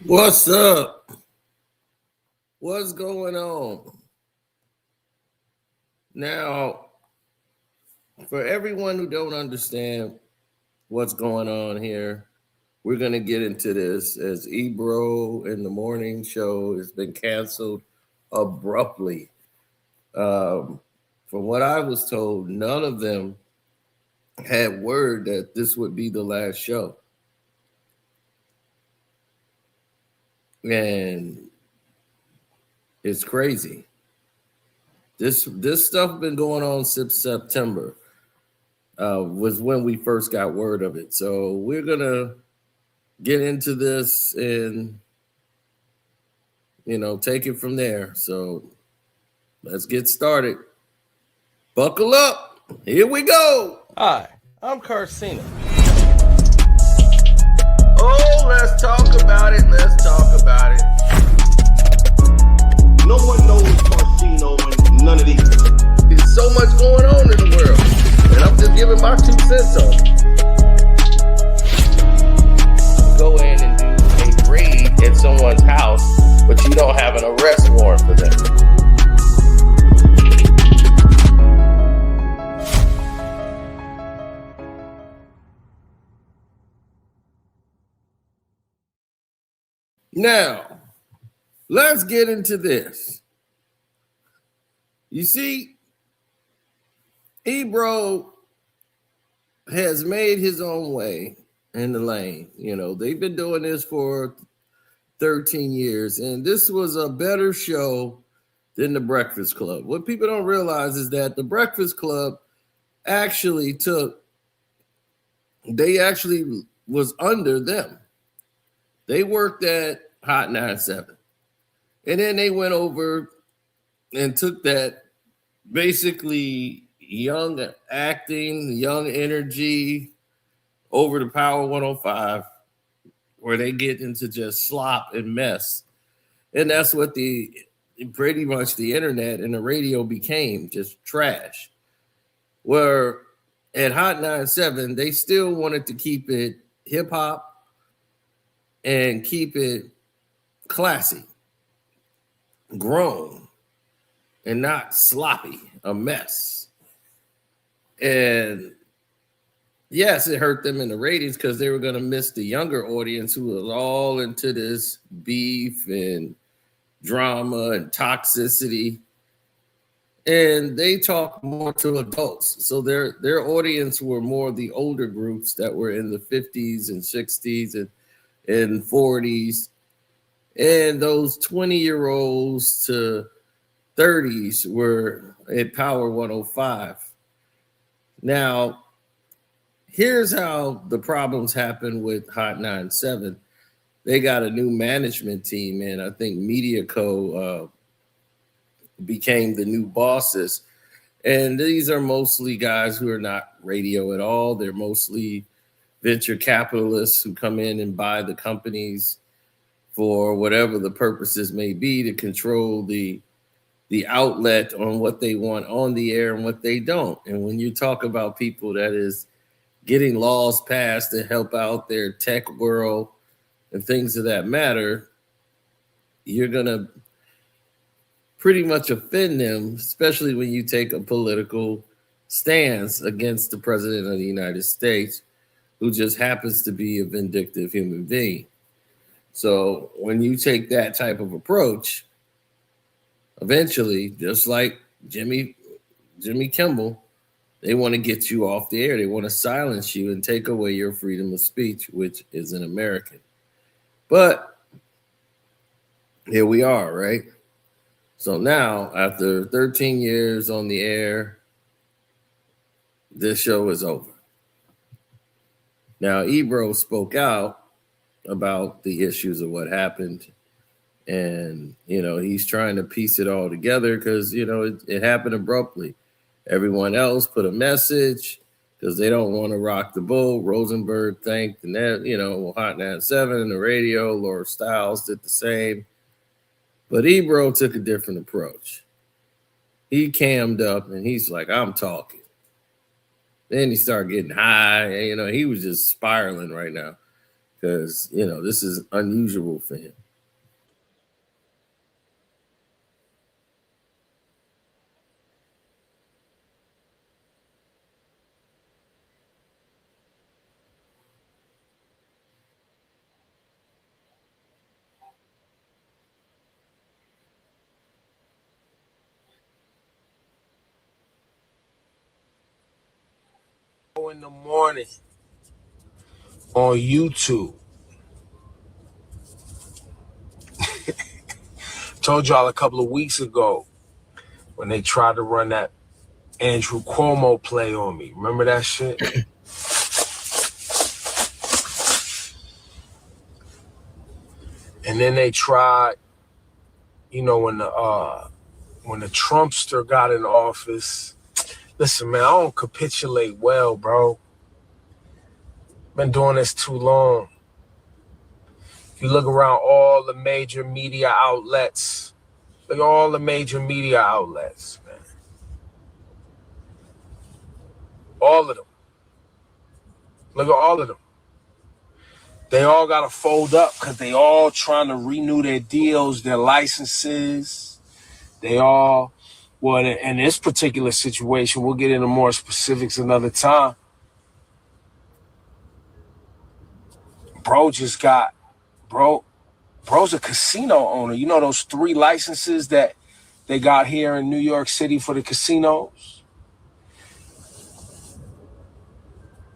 What's up? What's going on? Now, for everyone who don't understand what's going on here, we're going to get into this as Ebro in the morning show has been canceled abruptly. Um, from what I was told, none of them had word that this would be the last show. And it's crazy. This stuff been going on since September. Was when we first got word of it. So we're gonna get into this and take it from there. So let's get started. Buckle up. Here we go. Hi, I'm Carcina. Oh, let's talk about it. Let's talk about it. No one knows Carcino and none of these. There's so much going on in the world, and I'm just giving my 2 cents on it. Go in and do a raid at someone's house, but you don't have an arrest warrant for them. Now, let's get into this. You see, Ebro has made his own way in the lane. They've been doing this for 13 years, and this was a better show than the Breakfast Club. What people don't realize is that the Breakfast Club actually was under them. They worked at Hot 97. And then they went over and took that basically young acting, young energy over to Power 105, where they get into just slop and mess. And that's what pretty much the internet and the radio became, just trash. Where at Hot 97, they still wanted to keep it hip hop and keep it classy, grown, and not sloppy, a mess. And yes, it hurt them in the ratings because they were going to miss the younger audience who was all into this beef and drama and toxicity. And they talk more to adults. So their audience were more the older groups that were in the 50s and 60s and 40s. And those 20-year-olds to 30s were at Power 105. Now, here's how the problems happened with Hot 97. They got a new management team, and I think Media Co. Became the new bosses. And these are mostly guys who are not radio at all. They're mostly venture capitalists who come in and buy the companies for whatever the purposes may be to control the outlet on what they want on the air and what they don't. And when you talk about people that is getting laws passed to help out their tech world and things of that matter, you're going to pretty much offend them, especially when you take a political stance against the president of the United States, who just happens to be a vindictive human being. So when you take that type of approach, eventually, just like Jimmy Kimmel, they want to get you off the air. They want to silence you and take away your freedom of speech, which is an American. But here we are, right? So now, after 13 years on the air, this show is over. Now, Ebro spoke out about the issues of what happened. And, he's trying to piece it all together because, it happened abruptly. Everyone else put a message because they don't want to rock the boat. Rosenberg thanked the net, Hot 97 and the radio. Laura Stiles did the same. But Ebro took a different approach. He cammed up and he's like, I'm talking. Then he started getting high. He was just spiraling right now. because this is unusual for him. In the morning on YouTube. Told y'all a couple of weeks ago when they tried to run that Andrew Cuomo play on me. Remember that shit? And then they tried, when the Trumpster got in office. Listen, man, I don't capitulate well, bro. Been doing this too long. If you look around all the major media outlets, look at all the major media outlets, man. All of them. Look at all of them. They all got to fold up because they all trying to renew their deals, their licenses. They all, well, in this particular situation, we'll get into more specifics another time. Bro's a casino owner. You know those 3 licenses that they got here in New York City for the casinos?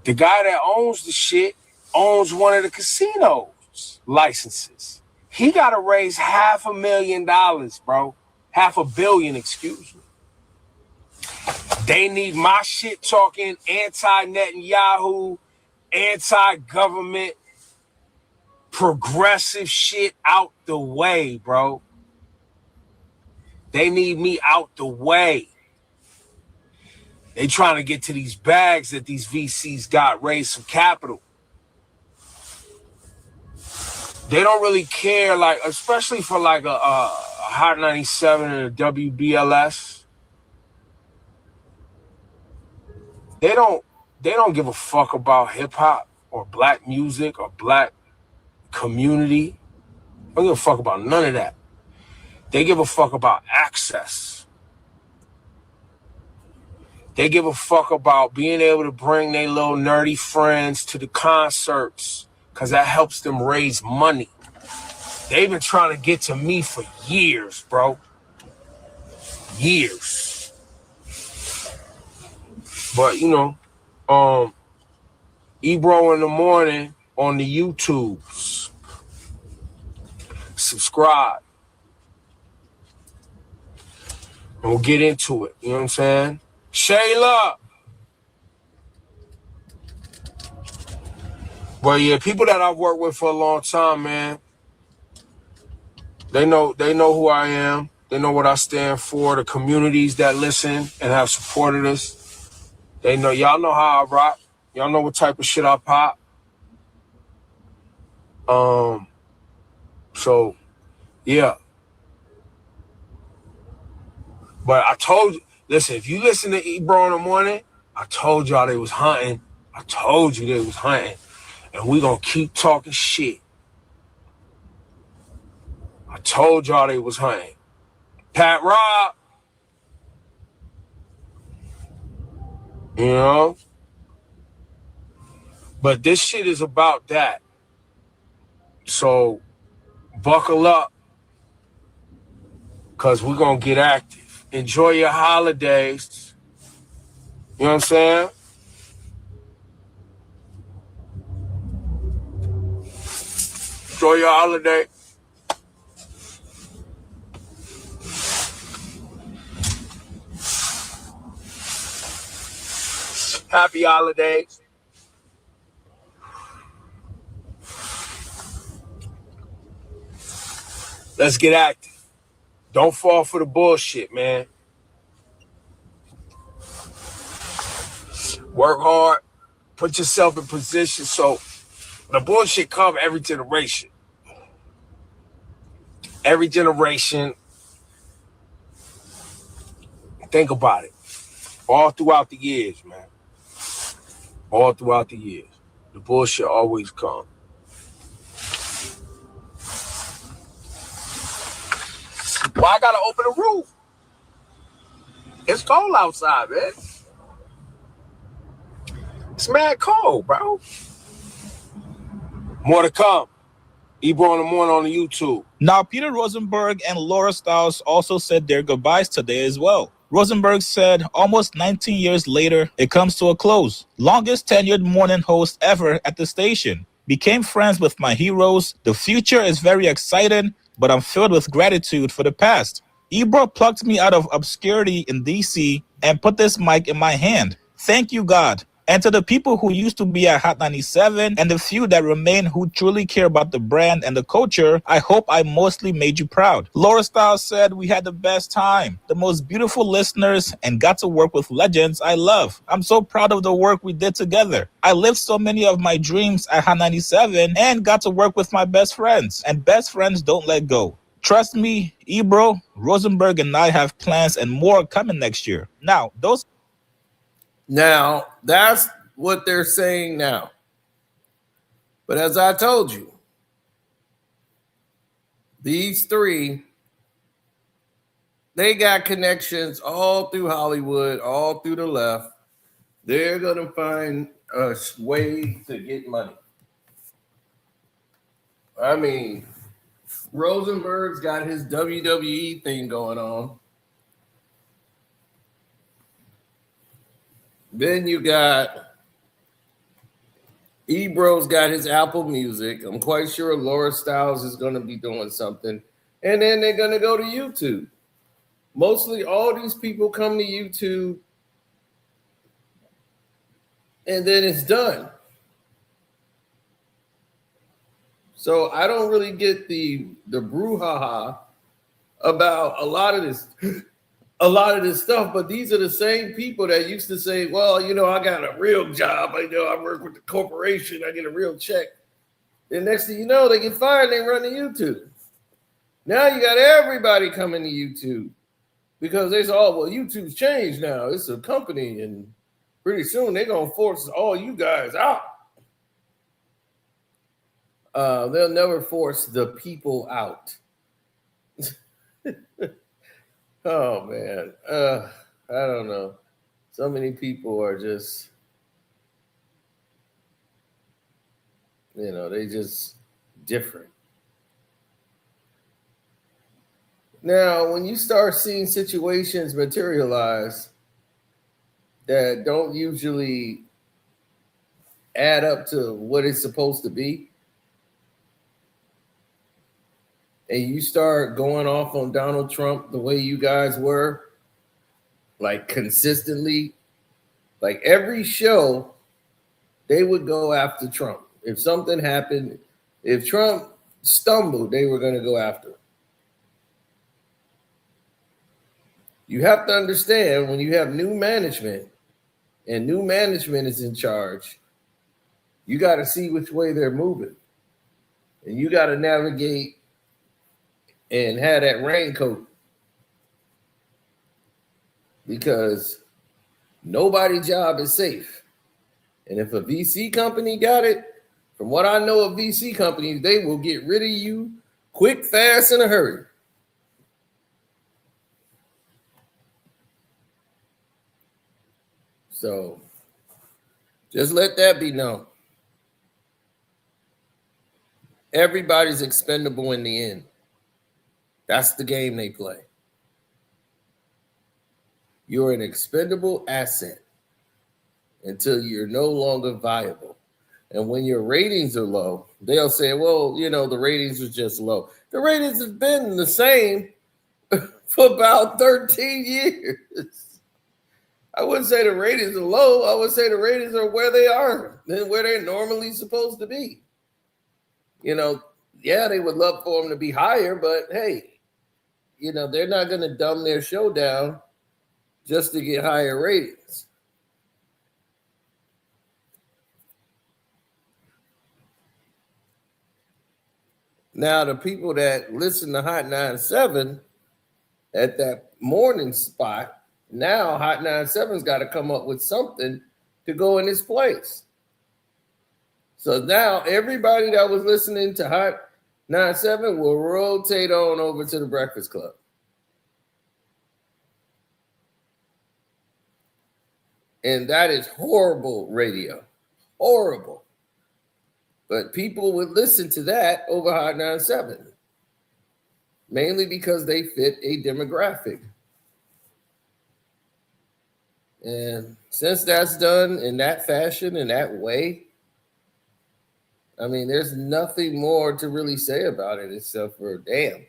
The guy that owns the shit owns one of the casinos licenses. He got to raise $500,000, bro. $500 million, excuse me. They need my shit talking anti-Netanyahu, anti-government, progressive shit out the way, bro. They need me out the way. They trying to get to these bags that these VCs got, raise some capital. They don't really care, like, especially for like a Hot 97 and a WBLS. They don't give a fuck about hip hop or black music or black community. They don't give a fuck about none of that. They give a fuck about access. They give a fuck about being able to bring their little nerdy friends to the concerts because that helps them raise money. They've been trying to get to me for years, bro. Years. But, Ebro in the morning on the YouTubes. Subscribe. And we'll get into it. You know what I'm saying? Shayla. But yeah, people that I've worked with for a long time, man, they know who I am. They know what I stand for. The communities that listen and have supported us, they know. Y'all know how I rock. Y'all know what type of shit I pop. So, yeah. But I told you, listen, if you listen to Ebro in the morning, I told y'all they was hunting. I told you they was hunting. And we gonna keep talking shit. I told y'all they was hunting. Pat Rob. You know? But this shit is about that. So buckle up. Because we're going to get active. Enjoy your holidays. You know what I'm saying? Enjoy your holiday. Happy holidays. Let's get active. Don't fall for the bullshit, man. Work hard. Put yourself in position so the bullshit comes every generation. Every generation. Think about it. All throughout the years, man. All throughout the years. The bullshit always comes. Why I gotta open the roof? It's cold outside, man. It's mad cold, bro. More to come. Ebro in the morning on the YouTube. Now, Peter Rosenberg and Laura Stiles also said their goodbyes today as well. Rosenberg said, almost 19 years later, it comes to a close. Longest tenured morning host ever at the station. Became friends with my heroes. The future is very exciting, but I'm filled with gratitude for the past. Ebro plucked me out of obscurity in DC and put this mic in my hand. Thank you, God. And to the people who used to be at Hot 97 and the few that remain who truly care about the brand and the culture, I hope I mostly made you proud. Laura Stiles said we had the best time, the most beautiful listeners, and got to work with legends I love. I'm so proud of the work we did together. I lived so many of my dreams at Hot 97 and got to work with my best friends. And best friends don't let go. Trust me, Ebro, Rosenberg, and I have plans and more coming next year. Now, that's what they're saying now. But as I told you, these three, they got connections all through Hollywood, all through the left. They're going to find a way to get money. I mean, Rosenberg's got his WWE thing going on. Then you got Ebro's got his Apple Music. I'm quite sure Laura Stiles is going to be doing something. And then they're going to go to YouTube. Mostly all these people come to YouTube and then it's done. So I don't really get the brouhaha about a lot of this stuff, but these are the same people that used to say, well, you know, I got a real job. I work with the corporation. I get a real check. And next thing you know, they get fired. They run to YouTube. Now you got everybody coming to YouTube because they say, oh, well, YouTube's changed now. It's a company, and pretty soon they're going to force all you guys out. They'll never force the people out. Oh, man. I don't know. So many people are just, they just different. Now, when you start seeing situations materialize that don't usually add up to what it's supposed to be, and you start going off on Donald Trump the way you guys were, like consistently, like every show, they would go after Trump. If something happened, if Trump stumbled, they were going to go after him. You have to understand when you have new management and new management is in charge, you got to see which way they're moving. And you got to navigate and have that raincoat, because nobody's job is safe. And if a VC company got it, from what I know of VC companies, they will get rid of you quick, fast, in a hurry. So just let that be known. Everybody's expendable in the end. That's the game they play. You're an expendable asset until you're no longer viable. And when your ratings are low, they'll say, well, the ratings are just low. The ratings have been the same for about 13 years. I wouldn't say the ratings are low. I would say the ratings are where they are and where they're normally supposed to be. Yeah, they would love for them to be higher, but hey, they're not going to dumb their show down just to get higher ratings. Now, the people that listen to Hot 97 at that morning spot, now Hot 97's got to come up with something to go in its place. So now everybody that was listening to Hot 97 will rotate on over to the Breakfast Club. And that is horrible radio. Horrible. But people would listen to that over Hot 97, mainly because they fit a demographic. And since that's done in that fashion, in that way, I mean, there's nothing more to really say about it except for damn.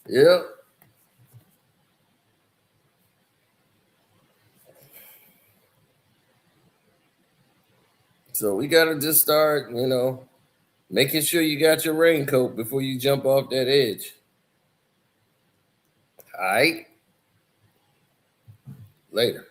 Yep. So we gotta just start, making sure you got your raincoat before you jump off that edge. All right. Later.